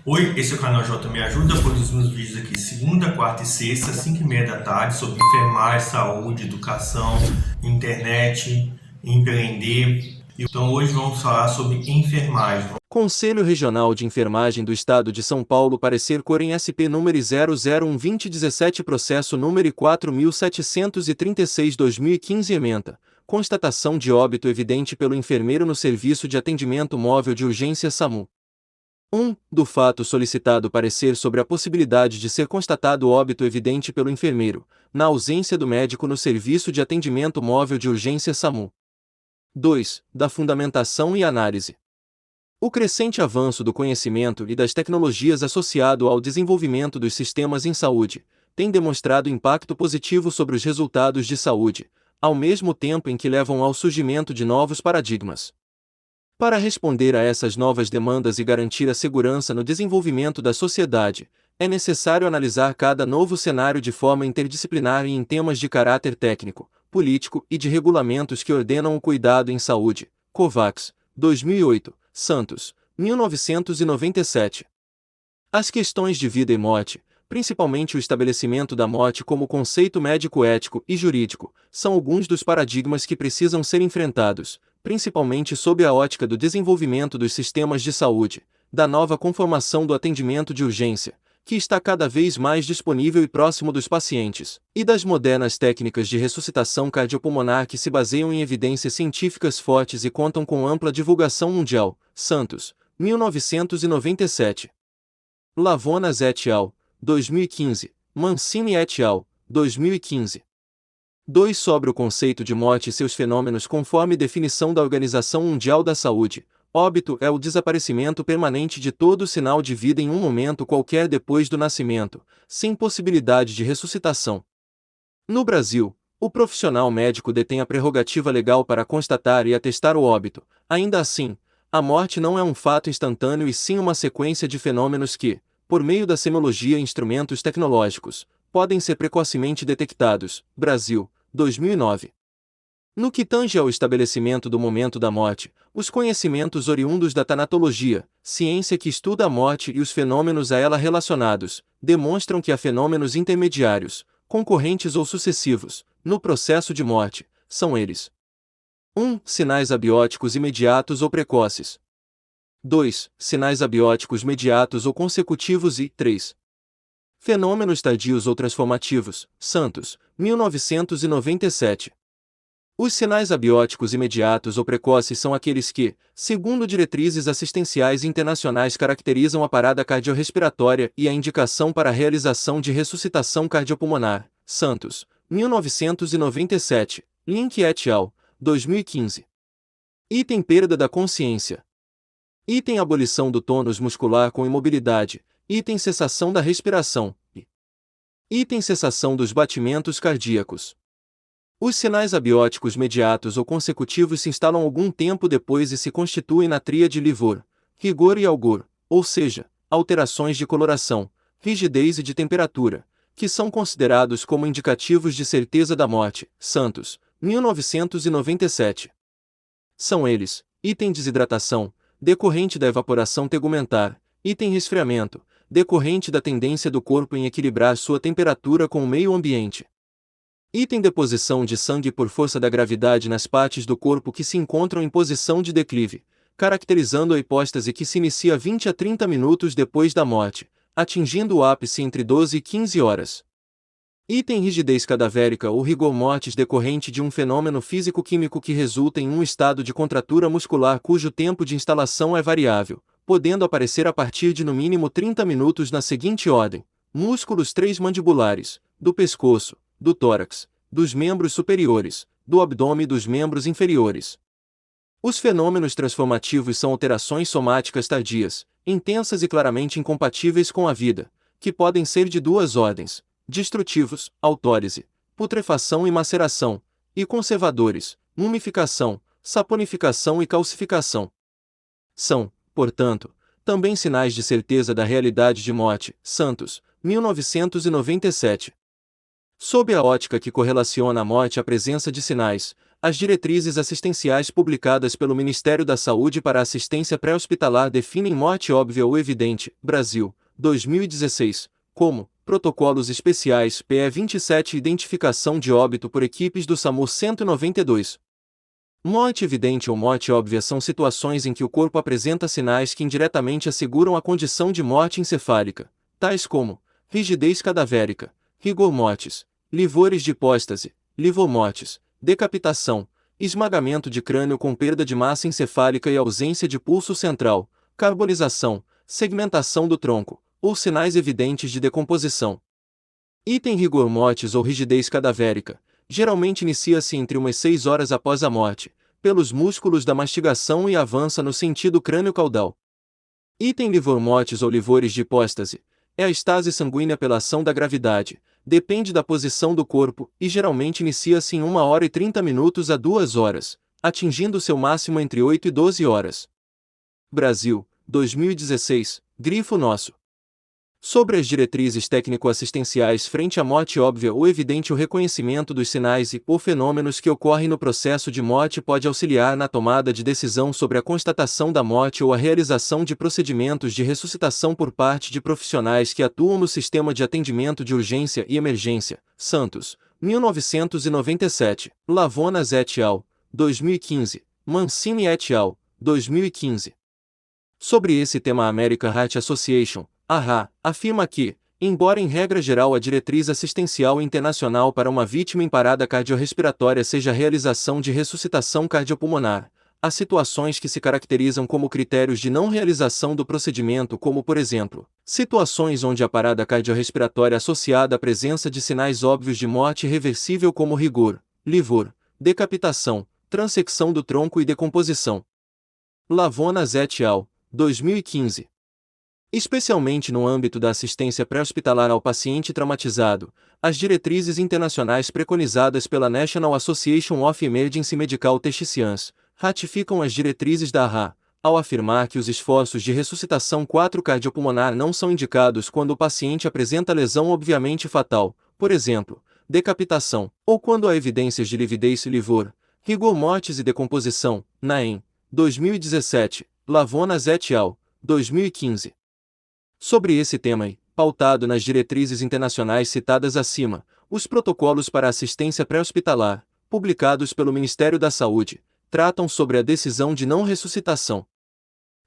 Oi, esse é o canal J Me Ajuda, produzimos vídeos aqui segunda, quarta e sexta, 5h30 da tarde, sobre enfermagem, saúde, educação, internet, empreender. Então hoje vamos falar sobre enfermagem. Conselho Regional de Enfermagem do Estado de São Paulo parecer Corem SP número 001-2017 processo número 4736/2015 ementa. Constatação de óbito evidente pelo enfermeiro no Serviço de Atendimento Móvel de Urgência SAMU. 1. Do fato solicitado parecer sobre a possibilidade de ser constatado óbito evidente pelo enfermeiro, na ausência do médico no Serviço de Atendimento Móvel de Urgência SAMU. 2. Da fundamentação e análise. O crescente avanço do conhecimento e das tecnologias associado ao desenvolvimento dos sistemas em saúde tem demonstrado impacto positivo sobre os resultados de saúde, ao mesmo tempo em que levam ao surgimento de novos paradigmas. Para responder a essas novas demandas e garantir a segurança no desenvolvimento da sociedade, é necessário analisar cada novo cenário de forma interdisciplinar e em temas de caráter técnico, político e de regulamentos que ordenam o cuidado em saúde. COVAX, 2008, Santos, 1997. As questões de vida e morte, principalmente o estabelecimento da morte como conceito médico-ético e jurídico, são alguns dos paradigmas que precisam ser enfrentados, principalmente sob a ótica do desenvolvimento dos sistemas de saúde, da nova conformação do atendimento de urgência, que está cada vez mais disponível e próximo dos pacientes, e das modernas técnicas de ressuscitação cardiopulmonar que se baseiam em evidências científicas fortes e contam com ampla divulgação mundial. Santos, 1997. Lavonas et al., 2015, Mancini et al., 2015. 2. Sobre o conceito de morte e seus fenômenos conforme definição da Organização Mundial da Saúde, óbito é o desaparecimento permanente de todo sinal de vida em um momento qualquer depois do nascimento, sem possibilidade de ressuscitação. No Brasil, o profissional médico detém a prerrogativa legal para constatar e atestar o óbito. Ainda assim, a morte não é um fato instantâneo e sim uma sequência de fenômenos que, por meio da semiologia e instrumentos tecnológicos, podem ser precocemente detectados. Brasil, 2009. No que tange ao estabelecimento do momento da morte, os conhecimentos oriundos da tanatologia, ciência que estuda a morte e os fenômenos a ela relacionados, demonstram que há fenômenos intermediários, concorrentes ou sucessivos, no processo de morte. São eles: 1. Sinais abióticos imediatos ou precoces. 2. Sinais abióticos mediatos ou consecutivos e 3. Fenômenos tardios ou transformativos. Santos, 1997. Os sinais abióticos imediatos ou precoces são aqueles que, segundo diretrizes assistenciais internacionais, caracterizam a parada cardiorrespiratória e a indicação para a realização de ressuscitação cardiopulmonar. Santos, 1997, Link et al., 2015. Item perda da consciência. Item abolição do tônus muscular com imobilidade. Item cessação da respiração. Item cessação dos batimentos cardíacos. Os sinais abióticos mediatos ou consecutivos se instalam algum tempo depois e se constituem na tríade livor, rigor e algor, ou seja, alterações de coloração, rigidez e de temperatura, que são considerados como indicativos de certeza da morte. Santos, 1997. São eles: item desidratação, decorrente da evaporação tegumentar; item resfriamento, decorrente da tendência do corpo em equilibrar sua temperatura com o meio ambiente; item deposição de sangue por força da gravidade nas partes do corpo que se encontram em posição de declive, caracterizando a hipóstase que se inicia 20 a 30 minutos depois da morte, atingindo o ápice entre 12 e 15 horas. Item rigidez cadavérica ou rigor mortis decorrente de um fenômeno físico-químico que resulta em um estado de contratura muscular cujo tempo de instalação é variável, podendo aparecer a partir de no mínimo 30 minutos na seguinte ordem: músculos 3 mandibulares, do pescoço, do tórax, dos membros superiores, do abdômen e dos membros inferiores. Os fenômenos transformativos são alterações somáticas tardias, intensas e claramente incompatíveis com a vida, que podem ser de duas ordens: destrutivos, autólise, putrefação e maceração, e conservadores, mumificação, saponificação e calcificação. São, portanto, também sinais de certeza da realidade de morte. Santos, 1997. Sob a ótica que correlaciona a morte à presença de sinais, As diretrizes assistenciais publicadas pelo Ministério da Saúde para assistência pré-hospitalar definem morte óbvia ou evidente, Brasil, 2016, como Protocolos Especiais PE 27 Identificação de óbito por equipes do SAMU 192. Morte evidente ou morte óbvia são situações em que o corpo apresenta sinais que indiretamente asseguram a condição de morte encefálica, tais como rigidez cadavérica, rigor mortis, livores de hipóstase, livor mortis, decapitação, esmagamento de crânio com perda de massa encefálica e ausência de pulso central, carbonização, segmentação do tronco, ou sinais evidentes de decomposição. Item rigor mortis ou rigidez cadavérica. Geralmente inicia-se entre umas 6 horas após a morte, pelos músculos da mastigação e avança no sentido crânio-caudal. Item livor mortis ou livores de hipóstase. É a estase sanguínea pela ação da gravidade, depende da posição do corpo e geralmente inicia-se em 1 hora e 30 minutos a 2 horas, atingindo seu máximo entre 8 e 12 horas. Brasil, 2016, grifo nosso. Sobre as diretrizes técnico-assistenciais frente à morte óbvia ou evidente, o reconhecimento dos sinais e ou fenômenos que ocorrem no processo de morte pode auxiliar na tomada de decisão sobre a constatação da morte ou a realização de procedimentos de ressuscitação por parte de profissionais que atuam no sistema de atendimento de urgência e emergência. Santos, 1997, Lavonas et al., 2015, Mancini et al., 2015. Sobre esse tema, a American Heart Association, AHA, afirma que, embora em regra geral a diretriz assistencial internacional para uma vítima em parada cardiorrespiratória seja a realização de ressuscitação cardiopulmonar, há situações que se caracterizam como critérios de não realização do procedimento, como por exemplo, situações onde a parada cardiorrespiratória associada à presença de sinais óbvios de morte irreversível como rigor, livor, decapitação, transecção do tronco e decomposição. Lavonas et al., 2015. Especialmente no âmbito da assistência pré-hospitalar ao paciente traumatizado, as diretrizes internacionais preconizadas pela National Association of Emergency Medical Technicians ratificam as diretrizes da AHA, ao afirmar que os esforços de ressuscitação cardiopulmonar não são indicados quando o paciente apresenta lesão obviamente fatal, por exemplo, decapitação, ou quando há evidências de lividez, livor, rigor mortis e decomposição, NAEM, 2017, Lavonas et al., 2015. Sobre esse tema e, pautado nas diretrizes internacionais citadas acima, os protocolos para assistência pré-hospitalar, publicados pelo Ministério da Saúde, tratam sobre a decisão de não ressuscitação.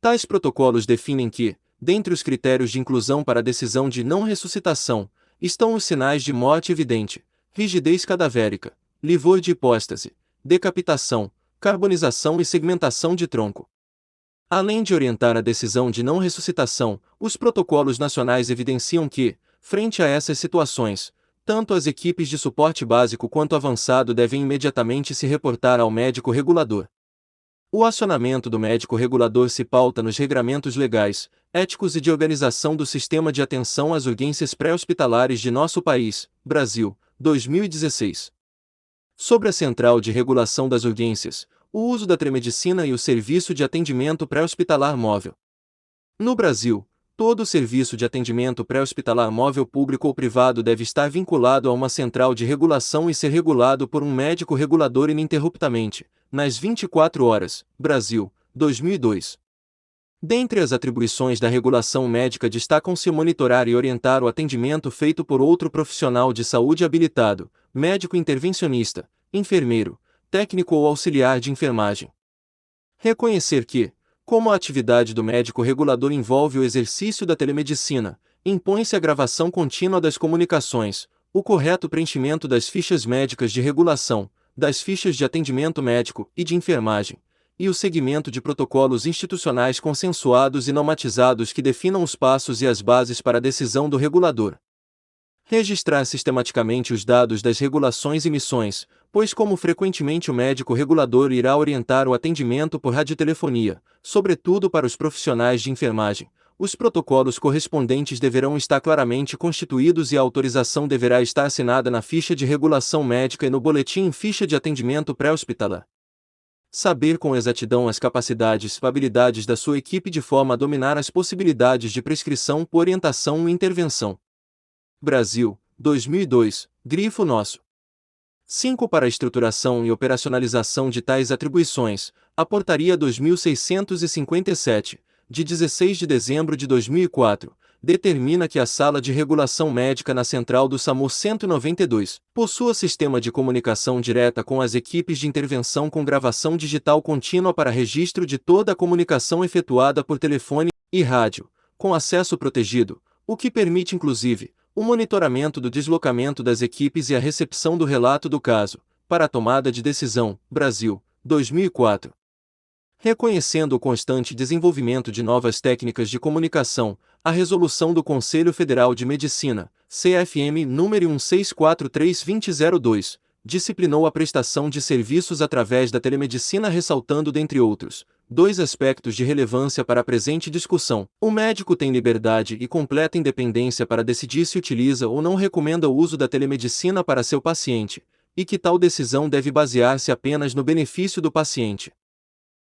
Tais protocolos definem que, dentre os critérios de inclusão para a decisão de não ressuscitação, estão os sinais de morte evidente, rigidez cadavérica, livor de hipóstase, decapitação, carbonização e segmentação de tronco. Além de orientar a decisão de não ressuscitação, os protocolos nacionais evidenciam que, frente a essas situações, tanto as equipes de suporte básico quanto avançado devem imediatamente se reportar ao médico regulador. O acionamento do médico regulador se pauta nos regramentos legais, éticos e de organização do sistema de atenção às urgências pré-hospitalares de nosso país, Brasil, 2016. Sobre a Central de Regulação das Urgências, o uso da telemedicina e o serviço de atendimento pré-hospitalar móvel. No Brasil, todo o serviço de atendimento pré-hospitalar móvel público ou privado deve estar vinculado a uma central de regulação e ser regulado por um médico regulador ininterruptamente, nas 24 horas, Brasil, 2002. Dentre as atribuições da regulação médica destacam-se monitorar e orientar o atendimento feito por outro profissional de saúde habilitado, médico intervencionista, enfermeiro, técnico ou auxiliar de enfermagem. Reconhecer que, como a atividade do médico regulador envolve o exercício da telemedicina, impõe-se a gravação contínua das comunicações, o correto preenchimento das fichas médicas de regulação, das fichas de atendimento médico e de enfermagem, e o seguimento de protocolos institucionais consensuados e normatizados que definam os passos e as bases para a decisão do regulador. Registrar sistematicamente os dados das regulações e missões, pois como frequentemente o médico regulador irá orientar o atendimento por radiotelefonia, sobretudo para os profissionais de enfermagem, os protocolos correspondentes deverão estar claramente constituídos e a autorização deverá estar assinada na ficha de regulação médica e no boletim em ficha de atendimento pré-hospitalar. Saber com exatidão as capacidades e habilidades da sua equipe de forma a dominar as possibilidades de prescrição, orientação e intervenção. Brasil, 2002, grifo nosso. 5. Para a estruturação e operacionalização de tais atribuições, a Portaria 2657, de 16 de dezembro de 2004, determina que a Sala de Regulação Médica na Central do SAMU 192 possua sistema de comunicação direta com as equipes de intervenção com gravação digital contínua para registro de toda a comunicação efetuada por telefone e rádio, com acesso protegido, o que permite inclusive o monitoramento do deslocamento das equipes e a recepção do relato do caso, para a tomada de decisão, Brasil, 2004. Reconhecendo o constante desenvolvimento de novas técnicas de comunicação, a Resolução do Conselho Federal de Medicina, CFM número 1643/2002, disciplinou a prestação de serviços através da telemedicina, ressaltando, dentre outros, dois aspectos de relevância para a presente discussão. O médico tem liberdade e completa independência para decidir se utiliza ou não recomenda o uso da telemedicina para seu paciente, e que tal decisão deve basear-se apenas no benefício do paciente.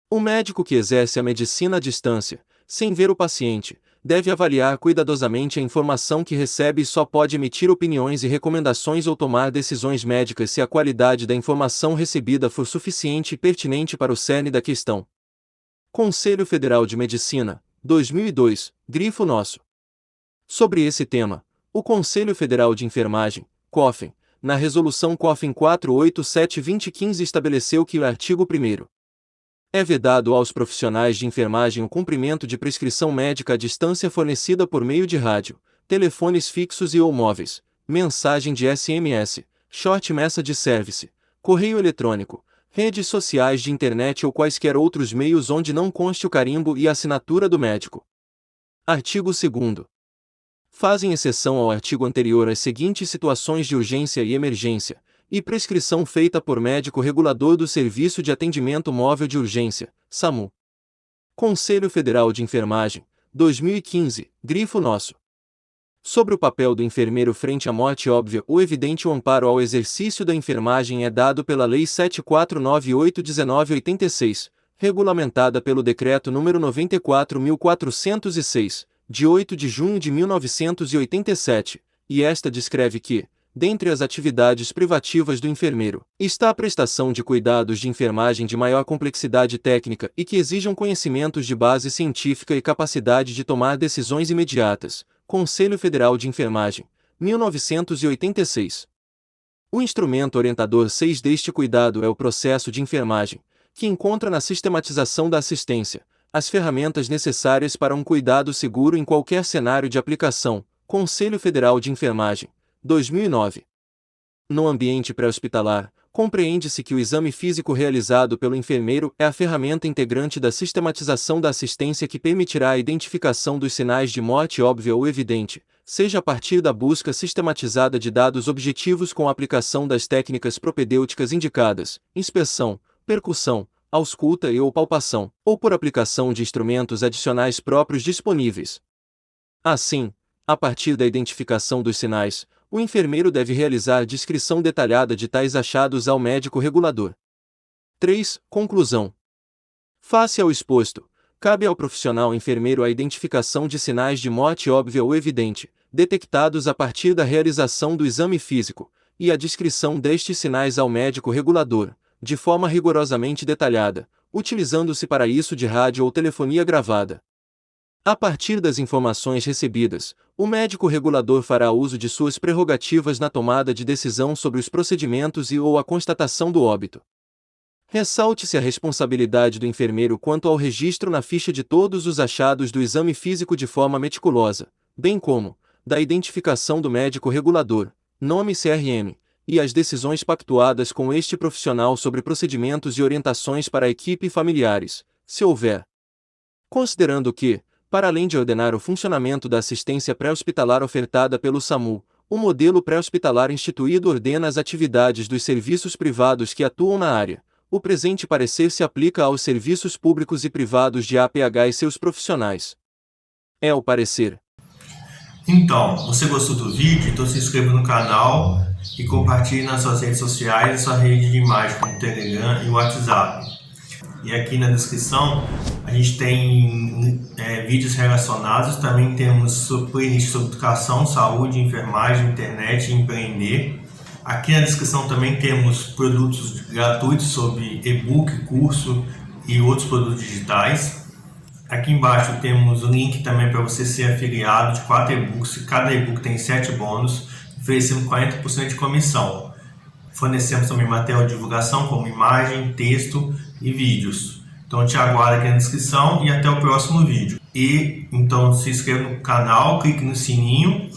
O médico que exerce a medicina à distância, sem ver o paciente, deve avaliar cuidadosamente a informação que recebe e só pode emitir opiniões e recomendações ou tomar decisões médicas se a qualidade da informação recebida for suficiente e pertinente para o cerne da questão. Conselho Federal de Medicina, 2002, grifo nosso. Sobre esse tema, o Conselho Federal de Enfermagem, COFEN, na Resolução COFEN 487/2015 estabeleceu que o artigo 1º é vedado aos profissionais de enfermagem o cumprimento de prescrição médica à distância fornecida por meio de rádio, telefones fixos e ou móveis, mensagem de SMS, Short Message Service, correio eletrônico, redes sociais de internet ou quaisquer outros meios onde não conste o carimbo e assinatura do médico. Artigo 2º. Fazem exceção ao artigo anterior as seguintes situações de urgência e emergência, e prescrição feita por médico regulador do Serviço de Atendimento Móvel de Urgência, SAMU. Conselho Federal de Enfermagem, 2015, grifo nosso. Sobre o papel do enfermeiro frente à morte óbvia ou evidente, o amparo ao exercício da enfermagem é dado pela Lei 7498/1986, regulamentada pelo Decreto nº 94.406, de 8 de junho de 1987, e esta descreve que, dentre as atividades privativas do enfermeiro, está a prestação de cuidados de enfermagem de maior complexidade técnica e que exijam conhecimentos de base científica e capacidade de tomar decisões imediatas. Conselho Federal de Enfermagem, 1986. O instrumento orientador 6 deste cuidado é o processo de enfermagem, que encontra na sistematização da assistência as ferramentas necessárias para um cuidado seguro em qualquer cenário de aplicação. Conselho Federal de Enfermagem, 2009. No ambiente pré-hospitalar, compreende-se que o exame físico realizado pelo enfermeiro é a ferramenta integrante da sistematização da assistência que permitirá a identificação dos sinais de morte óbvia ou evidente, seja a partir da busca sistematizada de dados objetivos com a aplicação das técnicas propedêuticas indicadas, inspeção, percussão, ausculta e ou palpação, ou por aplicação de instrumentos adicionais próprios disponíveis. Assim, a partir da identificação dos sinais, o enfermeiro deve realizar descrição detalhada de tais achados ao médico regulador. 3. Conclusão. Face ao exposto, cabe ao profissional enfermeiro a identificação de sinais de morte óbvia ou evidente, detectados a partir da realização do exame físico, e a descrição destes sinais ao médico regulador, de forma rigorosamente detalhada, utilizando-se para isso de rádio ou telefonia gravada. A partir das informações recebidas, o médico regulador fará uso de suas prerrogativas na tomada de decisão sobre os procedimentos e ou a constatação do óbito. Ressalte-se a responsabilidade do enfermeiro quanto ao registro na ficha de todos os achados do exame físico de forma meticulosa, bem como da identificação do médico regulador, nome CRM, e as decisões pactuadas com este profissional sobre procedimentos e orientações para a equipe e familiares, se houver. Considerando que, para além de ordenar o funcionamento da assistência pré-hospitalar ofertada pelo SAMU, o modelo pré-hospitalar instituído ordena as atividades dos serviços privados que atuam na área. O presente parecer se aplica aos serviços públicos e privados de APH e seus profissionais. É o parecer. Então, você gostou do vídeo? Então se inscreva no canal e compartilhe nas suas redes sociais e sua rede de imagem como o Telegram e o WhatsApp. E aqui na descrição a gente tem vídeos relacionados, também temos playlist sobre educação, saúde, enfermagem, internet e empreender. Aqui na descrição também temos produtos gratuitos sobre e-book, curso e outros produtos digitais. Aqui embaixo temos o link também para você ser afiliado de 4 e-books. Cada e-book tem 7 bônus, oferecendo 40% de comissão. Fornecemos também material de divulgação como imagem, texto e vídeos. Então te aguardo aqui na descrição e até o próximo vídeo. E então se inscreva no canal, clique no sininho